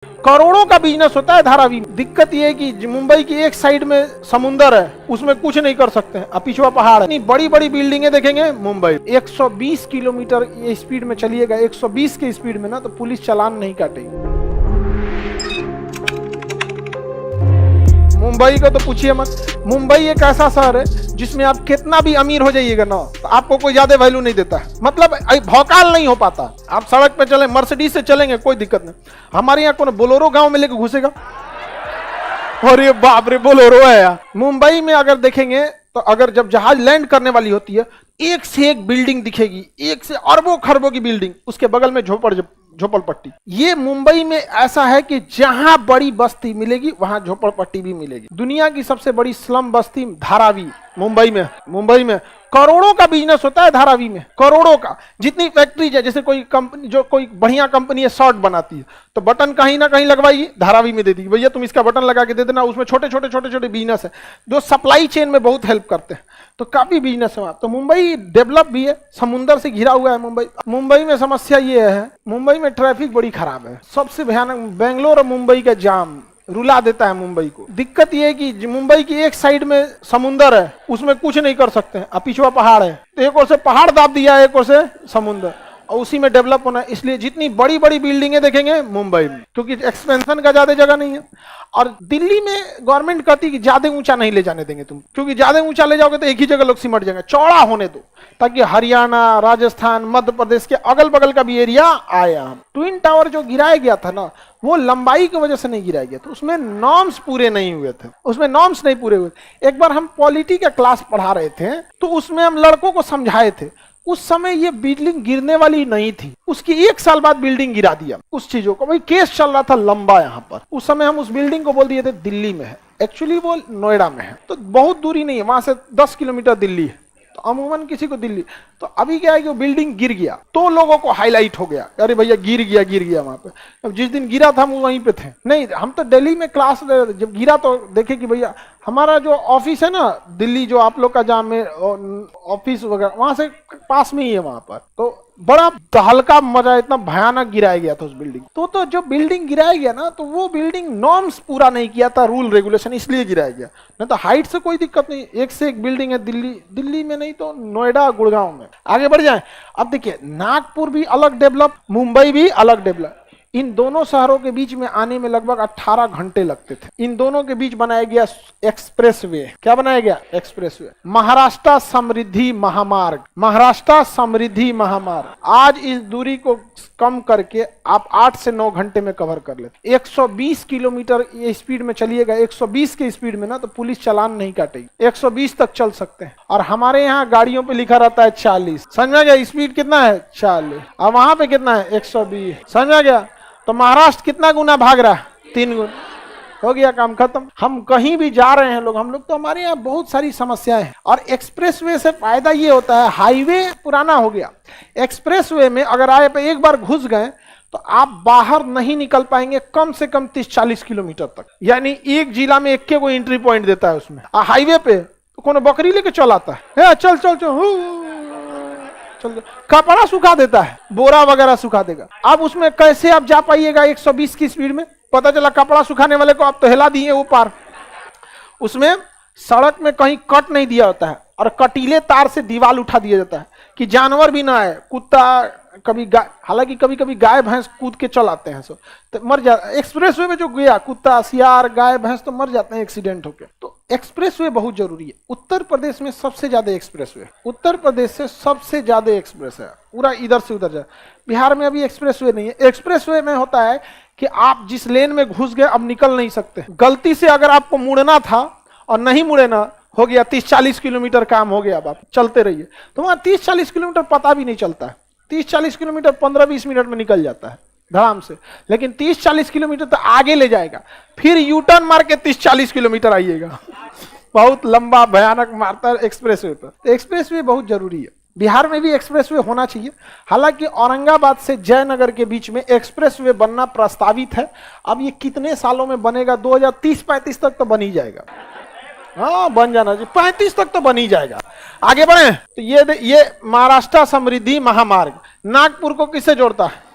करोड़ों का बिजनेस होता है धारावी में। दिक्कत ये है कि मुंबई की एक साइड में समुंदर है, उसमें कुछ नहीं कर सकते हैं, अब पिछवा पहाड़ है। इतनी बड़ी बड़ी बिल्डिंगें देखेंगे मुंबई 120 किलोमीटर ये स्पीड में चलिएगा, 120 के स्पीड में ना, तो पुलिस चालान नहीं काटेगी। मुंबई को तो पूछिए मत। मुंबई एक ऐसा शहर है जिसमें आप कितना भी अमीर हो जाइएगा ना, तो आपको कोई ज्यादा वैल्यू नहीं देता है, मतलब भौकाल नहीं हो पाता। आप सड़क पे चले, मर्सिडीज से चलेंगे, कोई दिक्कत नहीं। हमारे यहाँ कौन बोलोरो गांव में लेके घुसेगा? अरे बाप रे, बोलोरो है यार। मुंबई में अगर देखेंगे तो अगर जब जहाज लैंड करने वाली होती है, एक से एक बिल्डिंग दिखेगी, एक से अरबों खरबों की बिल्डिंग, उसके बगल में झोपड़पट्टी। ये मुंबई में ऐसा है कि जहां बड़ी बस्ती मिलेगी वहां झोपड़पट्टी भी मिलेगी। दुनिया की सबसे बड़ी स्लम बस्ती धारावी मुंबई में करोड़ों का बिजनेस होता है धारावी में, करोड़ों का। जितनी फैक्ट्रीज है, जैसे कोई कंपनी, जो कोई बढ़िया कंपनी है शर्ट बनाती है, तो बटन कहीं ना कहीं लगवाएगी, धारावी में दे दी, भैया तुम इसका बटन लगा के दे देना। उसमें छोटे छोटे बिजनेस है जो सप्लाई चेन में बहुत हेल्प करते हैं, तो काफी बिजनेस है वहां। तो मुंबई डेवलप भी है, समुंदर से घिरा हुआ है मुंबई में समस्या ये है, मुंबई में ट्रैफिक बड़ी खराब है, सबसे भयानक। बेंगलोर और मुंबई का जाम रुला देता है मुंबई को। दिक्कत ये है कि मुंबई की एक साइड में समुंदर है, उसमें कुछ नहीं कर सकते हैं, अब पिछवा पहाड़ है, तो एक ओर से पहाड़ दाब दिया है, एक ओर से समुंदर, और उसी में डेवलप होना है। इसलिए जितनी बड़ी बड़ी बिल्डिंगें देखेंगे मुंबई में, क्योंकि एक्सपेंशन का ज्यादा जगह नहीं है। और दिल्ली में गवर्नमेंट कहती है कि ज्यादा ऊंचा नहीं ले जाने देंगे तुम, क्योंकि ज्यादा ऊंचा ले जाओगे तो एक ही जगह लोग सिमट जाएंगे, चौड़ा होने दो, ताकि हरियाणा, राजस्थान, मध्य प्रदेश के अगल बगल का भी एरिया आया। ट्विन टावर जो गिराया गया था ना, वो लंबाई की वजह से नहीं गिराया गया था, उसमें नॉर्म्स पूरे नहीं हुए थे, एक बार हम पॉलिटी का क्लास पढ़ा रहे थे, तो उसमें हम लड़कों को समझाए थे, उस समय ये बिल्डिंग गिरने वाली नहीं थी, उसकी 1 साल बाद बिल्डिंग गिरा दिया। उस चीजों को, भाई केस चल रहा था लंबा यहाँ पर, उस समय हम उस बिल्डिंग को बोल दिए थे दिल्ली में है, एक्चुअली वो नोएडा में है, तो बहुत दूरी नहीं है, वहां से 10 किलोमीटर दिल्ली है, तो अमूमन किसी को दिल्ली। तो अभी क्या है कि वो बिल्डिंग गिर गया, तो लोगों को हाईलाइट हो गया, अरे भैया गिर गया वहां पे। अब जिस दिन गिरा था हम वहीं पे थे, नहीं हम तो दिल्ली में क्लास, जब गिरा तो देखे कि भैया हमारा जो ऑफिस है ना दिल्ली, जो आप लोग का जहाँ में ऑफिस वगैरह वहां से पास में ही है, वहां पर तो बड़ा हल्का मजा, इतना भयानक गिराया गया था उस बिल्डिंग। तो जो बिल्डिंग गिराया गया ना, तो वो बिल्डिंग नॉर्म्स पूरा नहीं किया था, रूल रेगुलेशन, इसलिए गिराया गया। नहीं तो हाइट से कोई दिक्कत नहीं, एक से एक बिल्डिंग है दिल्ली में, नहीं तो नोएडा, गुड़गांव में। आगे बढ़ जाए, अब देखिए नागपुर भी अलग डेवलप, मुंबई भी अलग डेवलप। इन दोनों शहरों के बीच में आने में लगभग 18 घंटे लगते थे। इन दोनों के बीच बनाया गया एक्सप्रेसवे। क्या बनाया गया? एक्सप्रेसवे। महाराष्ट्र समृद्धि महामार्ग। आज इस दूरी को कम करके आप 8 से 9 घंटे में कवर कर लेते। 120 किलोमीटर ये स्पीड में चलिएगा, 120 के स्पीड में ना, तो पुलिस चालान नहीं काटेगी, 120 तक चल सकते हैं। और हमारे यहाँ गाड़ियों पे लिखा रहता है 40। समझ में गया? स्पीड कितना है? 40। और वहां पे कितना है? 120। समझ में गया? तो महाराष्ट्र कितना गुना भाग रहा है? 3 गुना। हो गया काम खत्म। हम कहीं भी जा रहे हैं हम लोग तो हमारे यहाँ बहुत सारी समस्याएं हैं। और एक्सप्रेसवे से फायदा ये होता है, हाईवे पुराना हो गया, एक्सप्रेसवे में अगर आप एक बार घुस गए तो आप बाहर नहीं निकल पाएंगे कम से कम 30-40 किलोमीटर तक। यानी एक जिला में एक के कोई एंट्री पॉइंट देता है उसमें। हाईवे पे तो कौन बकरी लेके चल आता है, चल कपड़ा सुखा देता है, बोरा वगैरह सुखा देगा। अब उसमें कैसे आप जा पाइएगा 120 की स्पीड में? पता चला कपड़ा सुखाने वाले को आप तो हिला दिए वो पार। उसमें सड़क में कहीं कट नहीं दिया होता है, और कटीले तार से दीवार उठा दिया जाता है कि जानवर भी ना आए, कुत्ता, कभी गाय, हालांकि कभी कभी गाय भैंस कूद के चल आते हैं, तो मर जाता है। एक्सप्रेसवे में जो गया कुत्ता, सियार, गाय भैंस तो मर जाते हैं एक्सीडेंट होकर। तो एक्सप्रेसवे बहुत जरूरी है। उत्तर प्रदेश में सबसे ज्यादा एक्सप्रेसवे, उत्तर प्रदेश से सबसे ज्यादा एक्सप्रेस है, पूरा इधर से उधर जाए। बिहार में अभी एक्सप्रेसवे नहीं है। एक्सप्रेसवे में होता है कि आप जिस लेन में घुस गए अब निकल नहीं सकते। गलती से अगर आपको मुड़ना था और नहीं मुड़े ना, हो गया 30-40 किलोमीटर काम हो गया, अब आप चलते रहिए। तो वहां 30-40 किलोमीटर पता भी नहीं चलता है। 30-40 किलोमीटर 15-20 मिनट में निकल जाता है धड़ाम से। लेकिन 30-40 किलोमीटर तो आगे ले जाएगा, फिर यू टर्न मार के 30-40 किलोमीटर आइएगा। बहुत लंबा भयानक मारता है एक्सप्रेसवे पर। एक्सप्रेसवे बहुत जरूरी है। बिहार में भी एक्सप्रेसवे होना चाहिए। हालांकि औरंगाबाद से जयनगर के बीच में एक्सप्रेसवे बनना प्रस्तावित है। अब ये कितने सालों में बनेगा? 2030-35 तक तो बन ही जाएगा। हाँ, बन जाना चाहिए, 35 तक तो बन ही जाएगा। आगे बढ़े तो ये महाराष्ट्र समृद्धि महामार्ग नागपुर को किससे जोड़ता है?